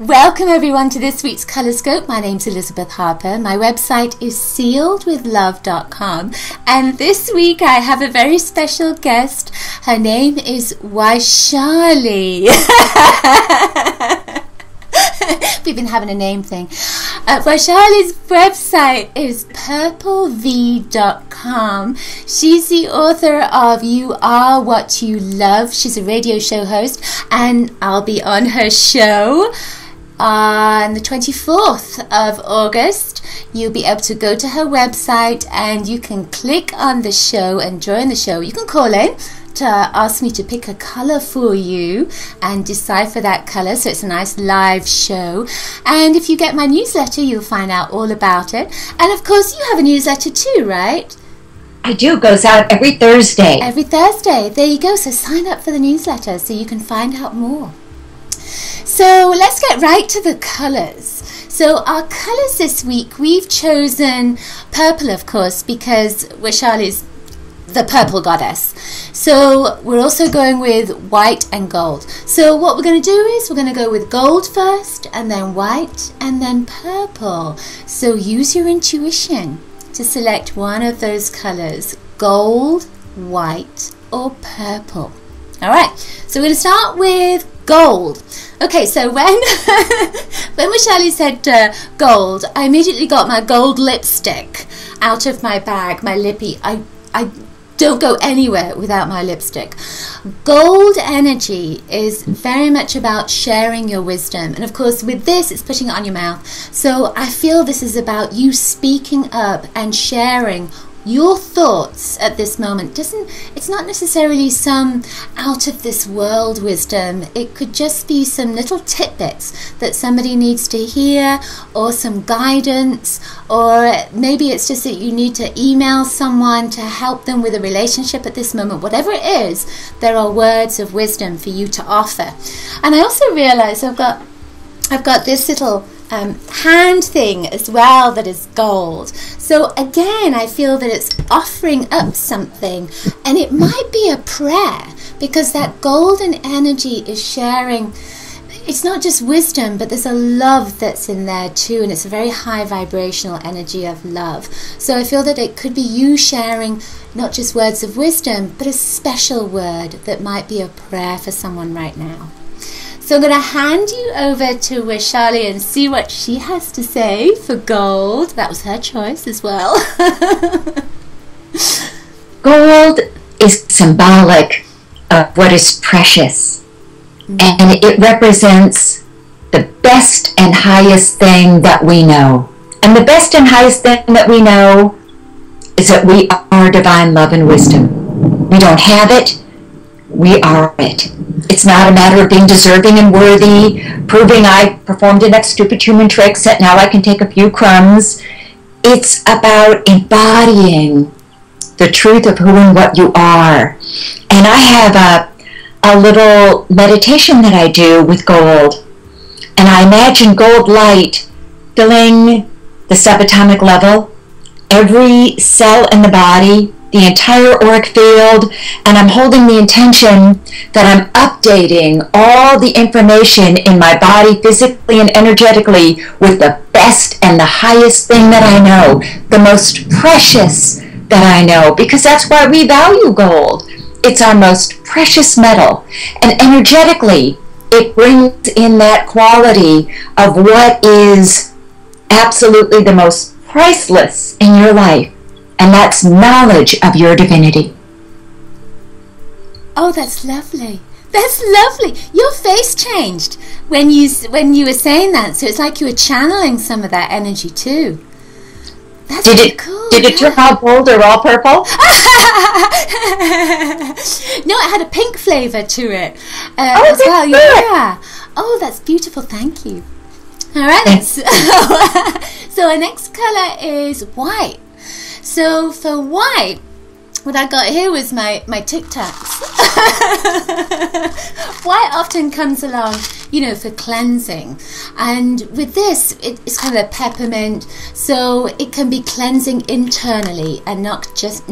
Welcome everyone to this week's Colorscope. My name's Elizabeth Harper. My website is sealedwithlove.com, and this week I have a very special guest. Her name is Vaishāli. We've been having a name thing. Vaishāli's website is purplev.com. She's the author of You Are What You Love. She's a radio show host, and I'll be on her show on the 24th of August. You'll be able to go to her website and you can click on the show and join the show. You can call in to ask me to pick a color for you and decipher that color, so it's a nice live show. And if you get my newsletter, you'll find out all about it. And of course you have a newsletter too, right? I do. It goes out every Thursday. Every Thursday. There you go. So sign up for the newsletter so you can find out more. So let's get right to the colors. So our colors this week, we've chosen purple, of course, because Vaishāli's the purple goddess. So we're also going with white and gold. So what we're going to do is we're going to go with gold first, and then white, and then purple. So use your intuition to select one of those colors: gold, white, or purple. All right, so we're going to start with gold. Okay, so when Vaishāli said gold, I immediately got my gold lipstick out of my bag, my lippy. I don't go anywhere without my lipstick. Gold energy is very much about sharing your wisdom, and of course with this it's putting it on your mouth. So I feel this is about you speaking up and sharing your thoughts at this moment. It's not necessarily some out of this world wisdom. It could just be some little tidbits that somebody needs to hear, or some guidance, or maybe it's just that you need to email someone to help them with a relationship at this moment. Whatever it is, there are words of wisdom for you to offer. And I also realize I've got this little hand thing as well that is gold. So again, I feel that it's offering up something, and it might be a prayer, because that golden energy is sharing. It's not just wisdom, but there's a love that's in there too, and it's a very high vibrational energy of love. So I feel that it could be you sharing not just words of wisdom, but a special word that might be a prayer for someone right now. So I'm going to hand you over to Vaishāli and see what she has to say for gold. That was her choice as well. Gold is symbolic of what is precious. And it represents the best and highest thing that we know. And the best and highest thing that we know is that we are divine love and wisdom. We don't have it. We are it. It's not a matter of being deserving and worthy, proving I performed enough stupid human tricks that now I can take a few crumbs. It's about embodying the truth of who and what you are. And I have a little meditation that I do with gold. And I imagine gold light filling the subatomic level, every cell in the body, the entire auric field, and I'm holding the intention that I'm updating all the information in my body, physically and energetically, with the best and the highest thing that I know, the most precious that I know, because that's why we value gold. It's our most precious metal, and energetically it brings in that quality of what is absolutely the most priceless in your life. And that's knowledge of your divinity. Oh, that's lovely. That's lovely. Your face changed when you were saying that. So it's like you were channeling some of that energy too. That's really cool. Did it turn all gold or all purple? No, it had a pink flavor to it as well. Good. Yeah. Oh, that's beautiful. Thank you. All right. So our next color is white. So for white, what I got here was my Tic Tacs. White often comes along, for cleansing. And with this, it's kind of a peppermint, so it can be cleansing internally and not just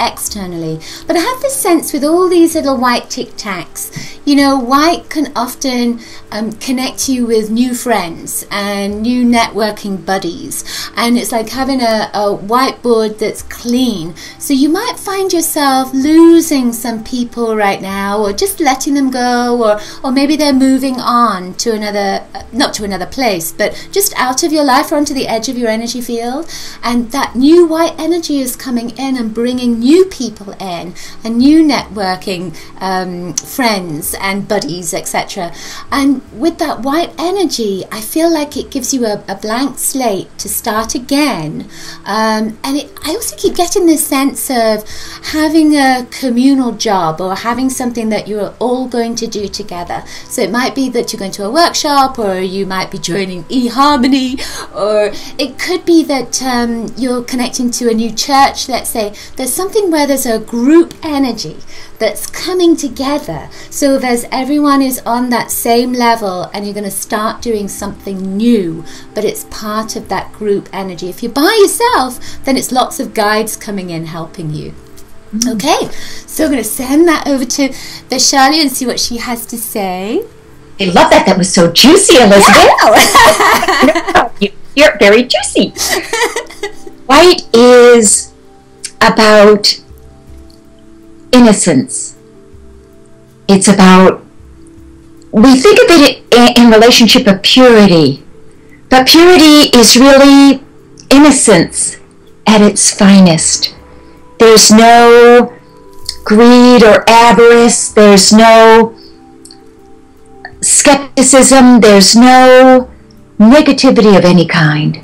externally. But I have this sense with all these little white Tic Tacs, you know, white can often connect you with new friends and new networking buddies, and it's like having a whiteboard that's clean. So you might find yourself losing some people right now, or just letting them go, or maybe they're moving on to another, not to another place, but just out of your life or onto the edge of your energy field. And that new white energy is coming in and bringing new people in, and new networking friends and buddies, etc. And with that white energy, I feel like it gives you a blank slate to start again. I also keep getting this sense of having a communal job, or having something that you're all going to do together. So it might be that you're going to a workshop, or you might be joining eHarmony, or it could be that you're connecting to a new church, let's say. There's something where there's a group energy that's coming together, so there's everyone is on that same level, and you're going to start doing something new, but it's part of that group energy. If you're by yourself, then it's lots of guides coming in helping you. Okay, so I'm going to send that over to Vaishāli and see what she has to say. I love that. That was so juicy, Elizabeth. You're very juicy. White is about innocence. It's about, we think of it in relationship of purity, but purity is really innocence at its finest. There's no greed or avarice. There's no skepticism. There's no negativity of any kind.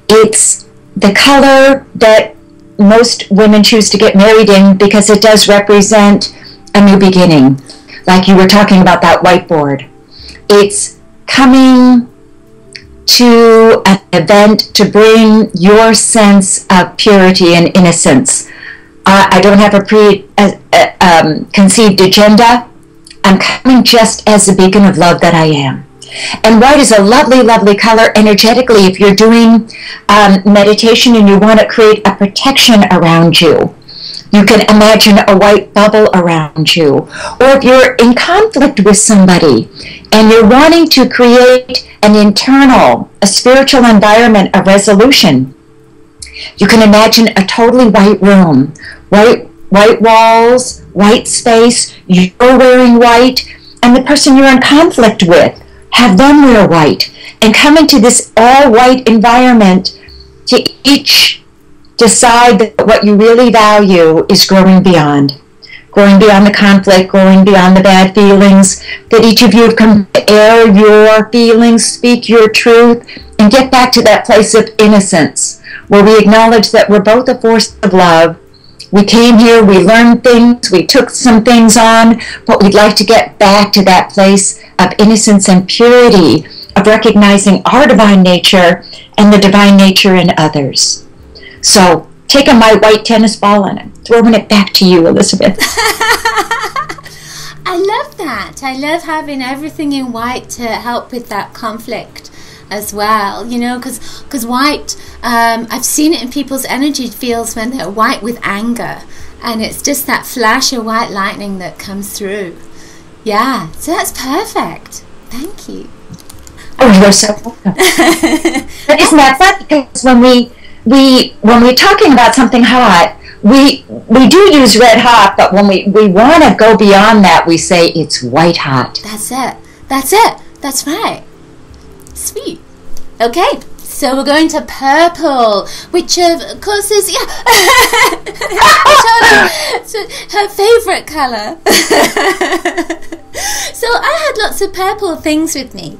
It's the color that most women choose to get married in, because it does represent a new beginning. Like you were talking about that whiteboard. It's coming to an event to bring your sense of purity and innocence. I don't have a preconceived agenda. I'm coming just as the beacon of love that I am. And white is a lovely, lovely color energetically. If you're doing meditation and you want to create a protection around you, you can imagine a white bubble around you. Or if you're in conflict with somebody and you're wanting to create an internal, a spiritual environment of resolution, you can imagine a totally white room, white walls, white space, you're wearing white, and the person you're in conflict with, have them wear white, and come into this all-white environment to each decide that what you really value is growing beyond the conflict, growing beyond the bad feelings, that each of you can air your feelings, speak your truth, and get back to that place of innocence, where we acknowledge that we're both a force of love. We came here, we learned things, we took some things on, but we'd like to get back to that place of innocence and purity, of recognizing our divine nature and the divine nature in others. So, taking my white tennis ball and I'm throwing it back to you, Elizabeth. I love that. I love having everything in white to help with that conflict as well, you know, because white, I've seen it in people's energy fields when they're white with anger, and it's just that flash of white lightning that comes through. Yeah, so that's perfect. Thank you. Oh, you're so welcome. But isn't that fun? Because when we're talking about something hot, we do use red hot, but when we want to go beyond that, we say it's white hot. That's it. That's right. Sweet. Okay, so we're going to purple, which of course is her favorite color. So I had lots of purple things with me,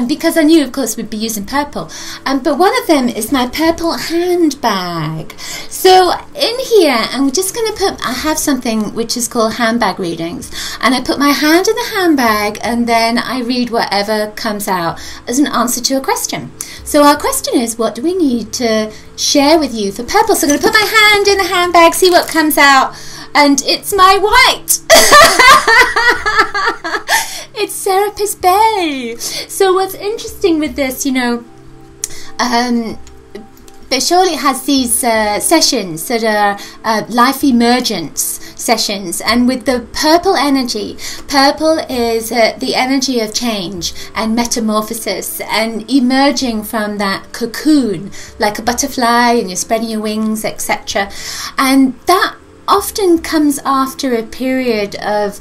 because I knew, of course, we'd be using purple. But one of them is my purple handbag. So in here, I'm just going to I have something which is called handbag readings. And I put my hand in the handbag, and then I read whatever comes out as an answer to a question. So our question is, what do we need to share with you for purple? So I'm going to put my hand in the handbag, see what comes out. And it's my white. It's Serapis Bay. So what's interesting with this, you know, Vaishāli has these sessions that are life emergence. sessions, and with the purple energy. Purple is the energy of change and metamorphosis and emerging from that cocoon like a butterfly, and you're spreading your wings, etc. And that often comes after a period of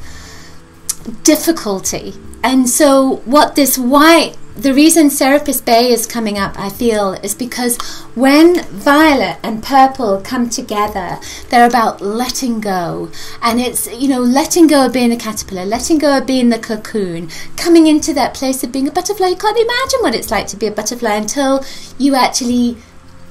difficulty. And so what this white, the reason Serapis Bay is coming up, I feel, is because when violet and purple come together, they're about letting go. And it's, letting go of being a caterpillar, letting go of being the cocoon, coming into that place of being a butterfly. You can't imagine what it's like to be a butterfly until you actually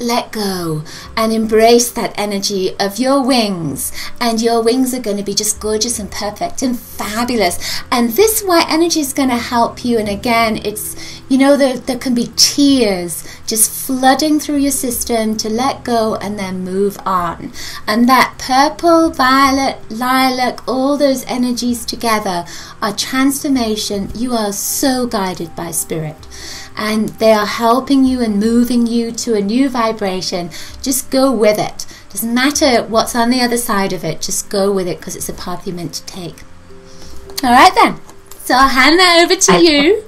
let go and embrace that energy of your wings, and your wings are going to be just gorgeous and perfect and fabulous. And this white energy is going to help you. And again, it's, there can be tears just flooding through your system to let go and then move on. And that purple, violet, lilac, all those energies together are transformation. You are so guided by spirit, and they are helping you and moving you to a new vibration. Just go with it. Doesn't matter what's on the other side of it. Just go with it, because it's a path you're meant to take. All right then. So I'll hand that over to you.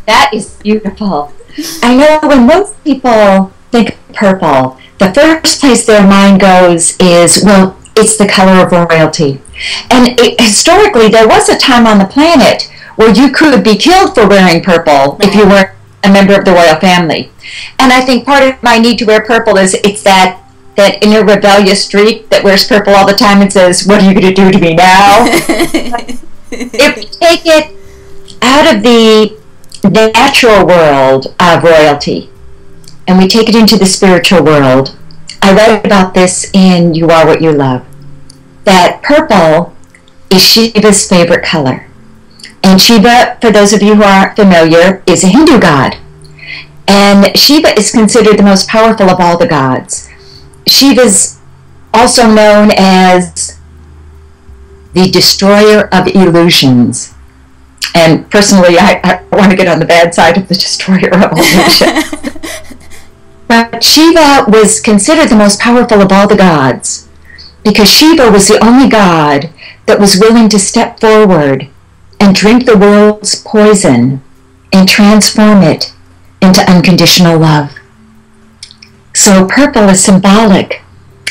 That is beautiful. I know when most people think of purple, the first place their mind goes is, well, it's the color of royalty. And historically, there was a time on the planet where you could be killed for wearing purple if you weren't a member of the royal family. And I think part of my need to wear purple is it's that inner rebellious streak that wears purple all the time and says, what are you going to do to me now? If we take it out of the natural world of royalty and we take it into the spiritual world, I write about this in You Are What You Love, that purple is Shiva's favorite color. And Shiva, for those of you who aren't familiar, is a Hindu god. And Shiva is considered the most powerful of all the gods. Shiva's also known as the destroyer of illusions. And personally, I want to get on the bad side of the destroyer of illusions. But Shiva was considered the most powerful of all the gods because Shiva was the only god that was willing to step forward and drink the world's poison and transform it into unconditional love. So purple is symbolic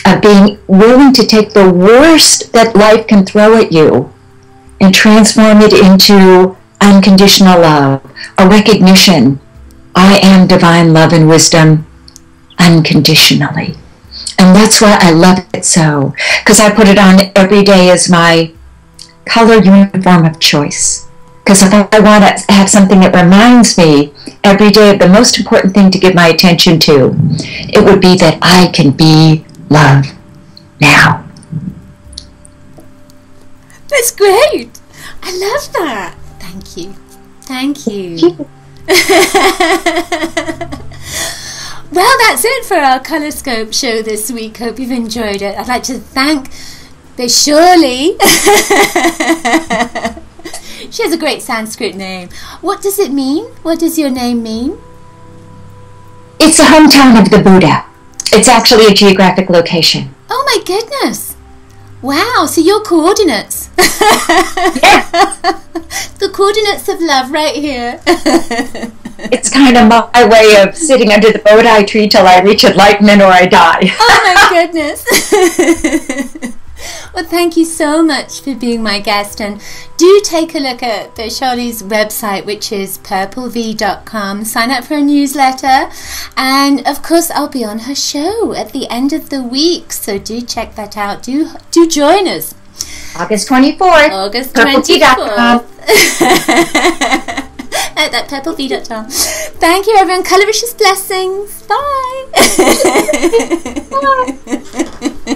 of being willing to take the worst that life can throw at you and transform it into unconditional love, a recognition, I am divine love and wisdom unconditionally. And that's why I love it so, because I put it on every day as my color uniform of choice. Because if I want to have something that reminds me every day of the most important thing to give my attention to, it would be that I can be love now. That's great. I love that. Thank you. Thank you. Well, that's it for our Colorscope show this week. Hope you've enjoyed it. I'd like to thank Vaishāli. She has a great Sanskrit name. What does it mean? What does your name mean? It's the hometown of the Buddha. It's actually a geographic location. Oh my goodness. Wow, so your coordinates. Yeah. The coordinates of love right here. It's kind of my way of sitting under the Bodhi tree till I reach enlightenment or I die. Oh my goodness. Well, thank you so much for being my guest, and do take a look at Vaishāli's website, which is purplev.com. Sign up for a newsletter, and of course I'll be on her show at the end of the week, so do check that out. Do join us. August 24th. August purplev.com. 24th. At that purplev.com. Thank you, everyone. Coloricious blessings. Bye. Bye.